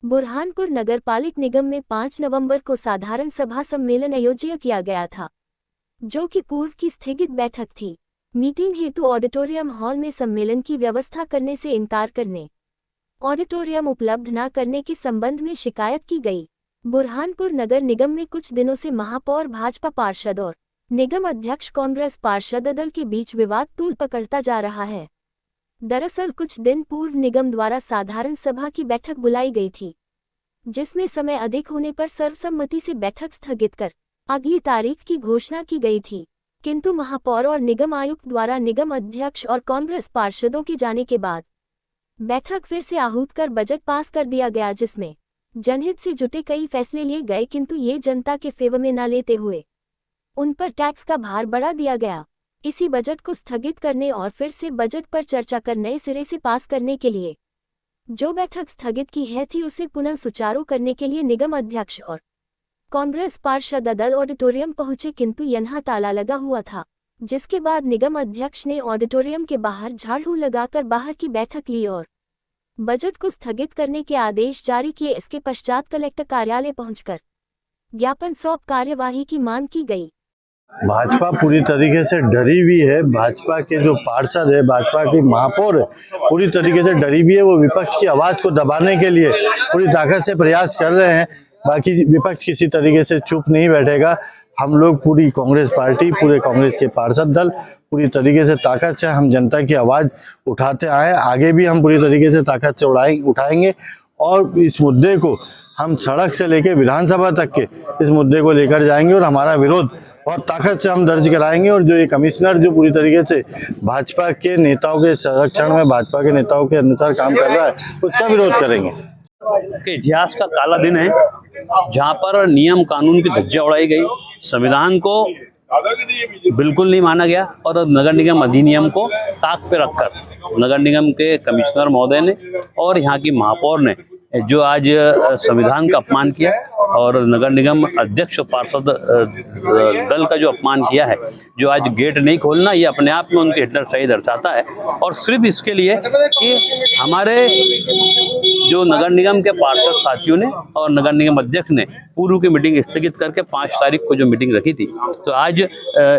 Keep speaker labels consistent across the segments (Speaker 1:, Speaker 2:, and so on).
Speaker 1: बुरहानपुर नगरपालिक निगम में 5 नवंबर को साधारण सभा सम्मेलन आयोजित किया गया था, जो कि पूर्व की स्थगित बैठक थी। मीटिंग हेतु ऑडिटोरियम हॉल में सम्मेलन की व्यवस्था करने से इनकार करने, ऑडिटोरियम उपलब्ध न करने के संबंध में शिकायत की गई। बुरहानपुर नगर निगम में कुछ दिनों से महापौर भाजपा पार्षद और निगम अध्यक्ष कांग्रेस पार्षद दल के बीच विवाद तूल पकड़ता जा रहा है। दरअसल कुछ दिन पूर्व निगम द्वारा साधारण सभा की बैठक बुलाई गई थी, जिसमें समय अधिक होने पर सर्वसम्मति से बैठक स्थगित कर अगली तारीख की घोषणा की गई थी। किंतु महापौर और निगम आयुक्त द्वारा निगम अध्यक्ष और कांग्रेस पार्षदों के जाने के बाद बैठक फिर से आहूत कर बजट पास कर दिया गया, जिसमें जनहित से जुटे कई फैसले लिए गए, किंतु ये जनता के फेवर में न लेते हुए उन पर टैक्स का भार बढ़ा दिया गया। इसी बजट को स्थगित करने और फिर से बजट पर चर्चा कर नए सिरे से पास करने के लिए जो बैठक स्थगित की है थी, उसे पुनः सुचारू करने के लिए निगम अध्यक्ष और कांग्रेस पार्षद दल ऑडिटोरियम पहुंचे, किंतु यहां ताला लगा हुआ था, जिसके बाद निगम अध्यक्ष ने ऑडिटोरियम के बाहर झाड़ू लगाकर बाहर की बैठक ली और बजट को स्थगित करने के आदेश जारी किए। इसके पश्चात कलेक्टर कार्यालय पहुंचकर ज्ञापन सौंप कार्यवाही की मांग की गई।
Speaker 2: भाजपा पूरी तरीके से डरी हुई है। भाजपा के जो पार्षद है, भाजपा की महापौर है, पूरी तरीके से डरी हुई है। वो विपक्ष की आवाज को दबाने के लिए पूरी ताकत से प्रयास कर रहे हैं। बाकी विपक्ष किसी तरीके से चुप नहीं बैठेगा। हम लोग पूरी कांग्रेस पार्टी, पूरे कांग्रेस के पार्षद दल पूरी तरीके से ताकत से हम जनता की आवाज उठाते आए, आगे भी हम पूरी तरीके से ताकत से उठाएंगे और इस मुद्दे को हम सड़क से लेकर विधानसभा तक के इस मुद्दे को लेकर जाएंगे और हमारा विरोध और ताकत से हम दर्ज कराएंगे। और जो ये कमिश्नर जो पूरी तरीके से भाजपा के नेताओं के संरक्षण में, भाजपा के नेताओं के अनुसार काम कर रहा है, उसका विरोध करेंगे।
Speaker 3: के इतिहास का काला दिन है, जहां पर नियम कानून की धज्जियां उड़ाई गई, संविधान को बिल्कुल नहीं माना गया और नगर निगम अधिनियम को ताक पे रखकर नगर निगम के कमिश्नर महोदय ने और यहाँ की महापौर ने जो आज संविधान का अपमान किया और नगर निगम अध्यक्ष पार्षद दल का जो अपमान किया है, जो आज गेट नहीं खोलना, ये अपने आप में उनकी हिटलरशाही दर्शाता है। और सिर्फ इसके लिए कि हमारे जो नगर निगम के पार्षद साथियों ने और नगर निगम अध्यक्ष ने पूर्व की मीटिंग स्थगित करके 5 तारीख को जो मीटिंग रखी थी, तो आज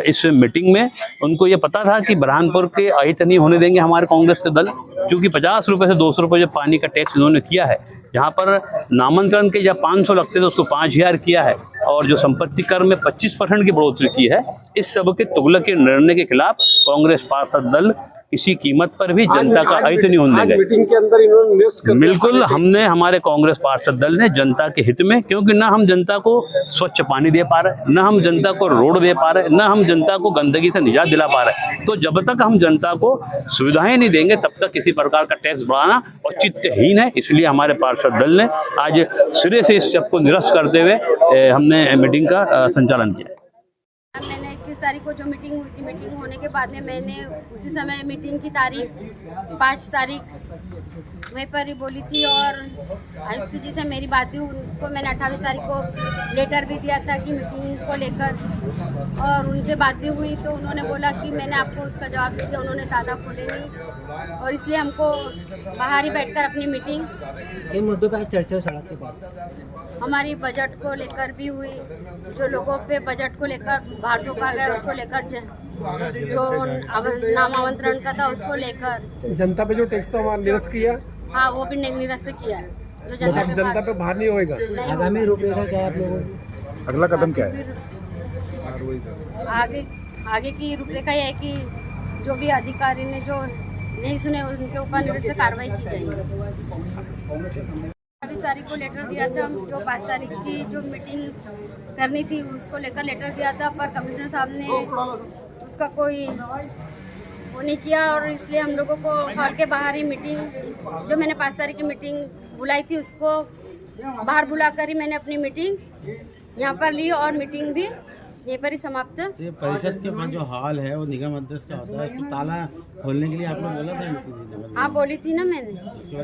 Speaker 3: इस मीटिंग में उनको ये पता था कि बुरहानपुर के अहित नहीं होने देंगे हमारे कांग्रेस के दल, क्योंकि 50 रुपये से 200 रुपये जो पानी का टैक्स इन्होंने किया है, जहाँ पर नामांकन के जब 500 लगते थे उसको 5000 किया है और जो संपत्ति कर में 25% की बढ़ोतरी की है। इस सब के तुगलक के निर्णय के खिलाफ कांग्रेस पार्षद दल किसी कीमत पर भी जनता का अहित नहीं होने देंगे।
Speaker 4: मीटिंग के अंदर इन्होंने
Speaker 3: बिल्कुल, हमने हमारे कांग्रेस पार्षद दल ने जनता के हित में, क्योंकि ना हम जनता को स्वच्छ पानी दे पा रहे, ना हम जनता को रोड दे पा रहे, ना हम जनता को गंदगी से निजात दिला पा रहे, तो जब तक हम जनता को सुविधाएं नहीं देंगे तब तक किसी प्रकार का टैक्स बढ़ाना औचित्यहीन है। इसलिए हमारे पार्षद दल ने आज सिरे से इस सब को निरस्त करते हुए हमने मीटिंग का संचालन किया।
Speaker 5: मैंने 21 तारीख को जो मीटिंग हुई थी, मीटिंग होने के बाद में मैंने उसी समय मीटिंग की तारीख 5 तारीख वहीं पर ही बोली थी और आयुक्त जी से मेरी बात हुई। उनको मैंने 28 तारीख को लेटर भी दिया था कि मीटिंग को लेकर, और उनसे बात भी हुई तो उन्होंने बोला कि मैंने आपको उसका जवाब दे दिया, उन्होंने ताला खोले नहीं और इसलिए हमको बाहर ही बैठकर अपनी मीटिंग
Speaker 6: इन मुद्दों पर चर्चा सड़क के पास
Speaker 5: हमारी बजट को लेकर भी हुई, जो लोगों पे बजट को लेकर भार सौंपा गया उसको लेकर, जो नाम आमंत्रण का था उसको लेकर,
Speaker 4: जनता पे जो टैक्स था निरस्त किया।
Speaker 5: हाँ, वो भी निरस्त किया। जो
Speaker 4: जनता पे भार नहीं होएगा।
Speaker 6: आगामी रूपरेखा क्या है आप लोगों की?
Speaker 4: अगला कदम क्या है?
Speaker 5: आगे की रूपरेखा यह है कि जो भी अधिकारी ने जो नहीं सुने उनके ऊपर निरस्त कार्रवाई की जाएगी। 26 तारीख को लेटर दिया था, जो 5 तारीख की जो मीटिंग करनी थी उसको लेकर लेटर दिया था, पर कमिश्नर साहब ने उसका कोई वो नहीं किया और इसलिए हम लोगों को हॉल के बाहर ही मीटिंग, जो मैंने 5 तारीख की मीटिंग बुलाई थी उसको बाहर बुलाकर ही मैंने अपनी मीटिंग यहाँ पर ली और मीटिंग भी यहीं पर ही समाप्त।
Speaker 6: ये परिषद के पास जो हॉल है वो निगम अध्यक्ष का होता है, तो ताला खोलने के लिए आप लोग बोला था?
Speaker 5: हाँ, बोली थी ना मैंने,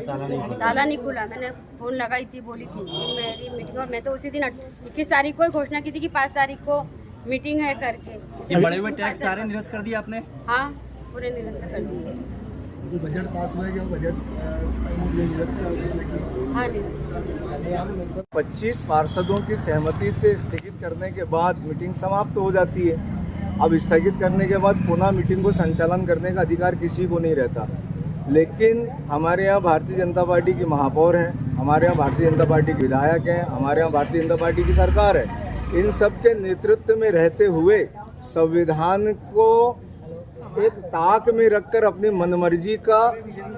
Speaker 6: ताला नहीं
Speaker 5: खुला। मैंने फोन लगाई थी, बोली थी कि मेरी मीटिंग, और मैं तो उसी दिन 21 तारीख को घोषणा की थी कि 5 तारीख को मीटिंग है करके।
Speaker 6: ये बड़े हुए टैक्स सारे निरस्त कर दिए आपने?
Speaker 5: हाँ, पूरे निरस्त कर दिए।
Speaker 7: जो बजट पास हुआ है क्या बजट
Speaker 5: हाँ निरस्त
Speaker 8: 25 पार्षदों की सहमति से स्थगित करने के बाद मीटिंग समाप्त हो जाती है। अब स्थगित करने के बाद पुनः मीटिंग को संचालन करने का अधिकार किसी को नहीं रहता। लेकिन हमारे यहाँ भारतीय जनता पार्टी की महापौर हैं, हमारे यहाँ भारतीय जनता पार्टी के विधायक हैं, हमारे यहाँ भारतीय जनता पार्टी की सरकार है। इन सब के नेतृत्व में रहते हुए संविधान को एक ताक में रखकर अपनी मनमर्जी का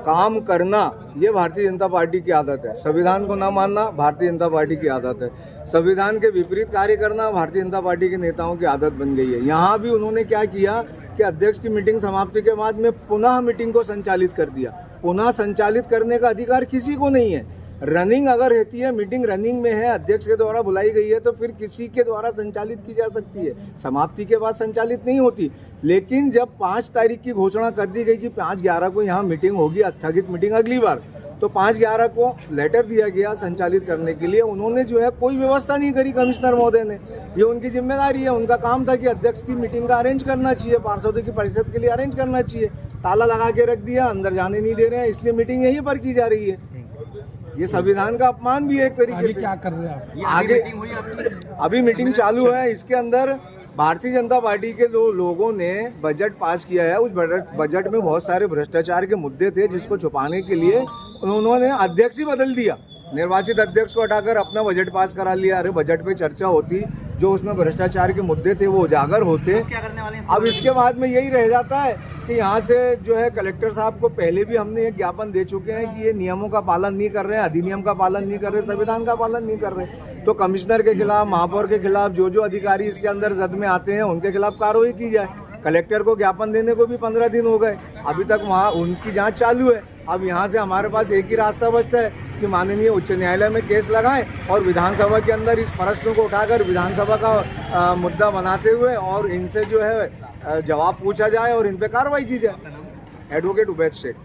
Speaker 8: काम करना, ये भारतीय जनता पार्टी की आदत है। संविधान को ना मानना भारतीय जनता पार्टी की आदत है। संविधान के विपरीत कार्य करना भारतीय जनता पार्टी के नेताओं की आदत बन गई है। यहाँ भी उन्होंने क्या किया कि अध्यक्ष की मीटिंग समाप्ति के बाद में पुनः मीटिंग को संचालित कर दिया। पुनः संचालित करने का अधिकार किसी को नहीं है। रनिंग अगर रहती है, मीटिंग रनिंग में है, अध्यक्ष के द्वारा बुलाई गई है, तो फिर किसी के द्वारा संचालित की जा सकती है, समाप्ति के बाद संचालित नहीं होती। लेकिन जब 5 तारीख की घोषणा कर दी गई कि 5/11 को यहाँ मीटिंग होगी, स्थगित मीटिंग अगली बार, तो 5/11 को लेटर दिया गया संचालित करने के लिए। उन्होंने जो है कोई व्यवस्था नहीं करी कमिश्नर महोदय ने। ये उनकी जिम्मेदारी है, उनका काम था कि अध्यक्ष की मीटिंग का अरेंज करना चाहिए, पार्षदों की परिषद के लिए अरेंज करना चाहिए। ताला लगा के रख दिया, अंदर जाने नहीं दे रहे हैं, इसलिए मीटिंग यहीं पर की जा रही है। ये संविधान का अपमान भी है एक तरीके से।
Speaker 4: क्या कर रहे हैं आप?
Speaker 8: आगे अभी मीटिंग चालू है। इसके अंदर भारतीय जनता पार्टी के लोगों ने बजट पास किया है। उस बजट में बहुत सारे भ्रष्टाचार के मुद्दे थे, जिसको छुपाने के लिए उन्होंने अध्यक्ष ही बदल दिया। निर्वाचित अध्यक्ष को हटाकर अपना बजट पास करा लिया। अरे बजट पे चर्चा होती, जो उसमें भ्रष्टाचार के मुद्दे थे वो उजागर होते। अब इसके बाद में यही रह जाता है कि यहाँ से जो है कलेक्टर साहब को पहले भी हमने एक ज्ञापन दे चुके हैं कि ये नियमों का पालन नहीं कर रहे हैं, अधिनियम का पालन नहीं कर रहे, संविधान का पालन नहीं कर रहे। तो कमिश्नर के खिलाफ, महापौर के खिलाफ, जो अधिकारी इसके अंदर जद में आते हैं उनके खिलाफ कार्रवाई की जाए। कलेक्टर को ज्ञापन देने को भी 15 दिन हो गए, अभी तक वहाँ उनकी जाँच चालू है। अब यहाँ से हमारे पास एक ही रास्ता बचता है कि माननीय उच्च न्यायालय में केस लगाएं और विधानसभा के अंदर इस प्रश्न को उठाकर विधानसभा का मुद्दा बनाते हुए और इनसे जो है जवाब पूछा जाए और इन पे कार्रवाई की जाए। एडवोकेट उबैद शेख।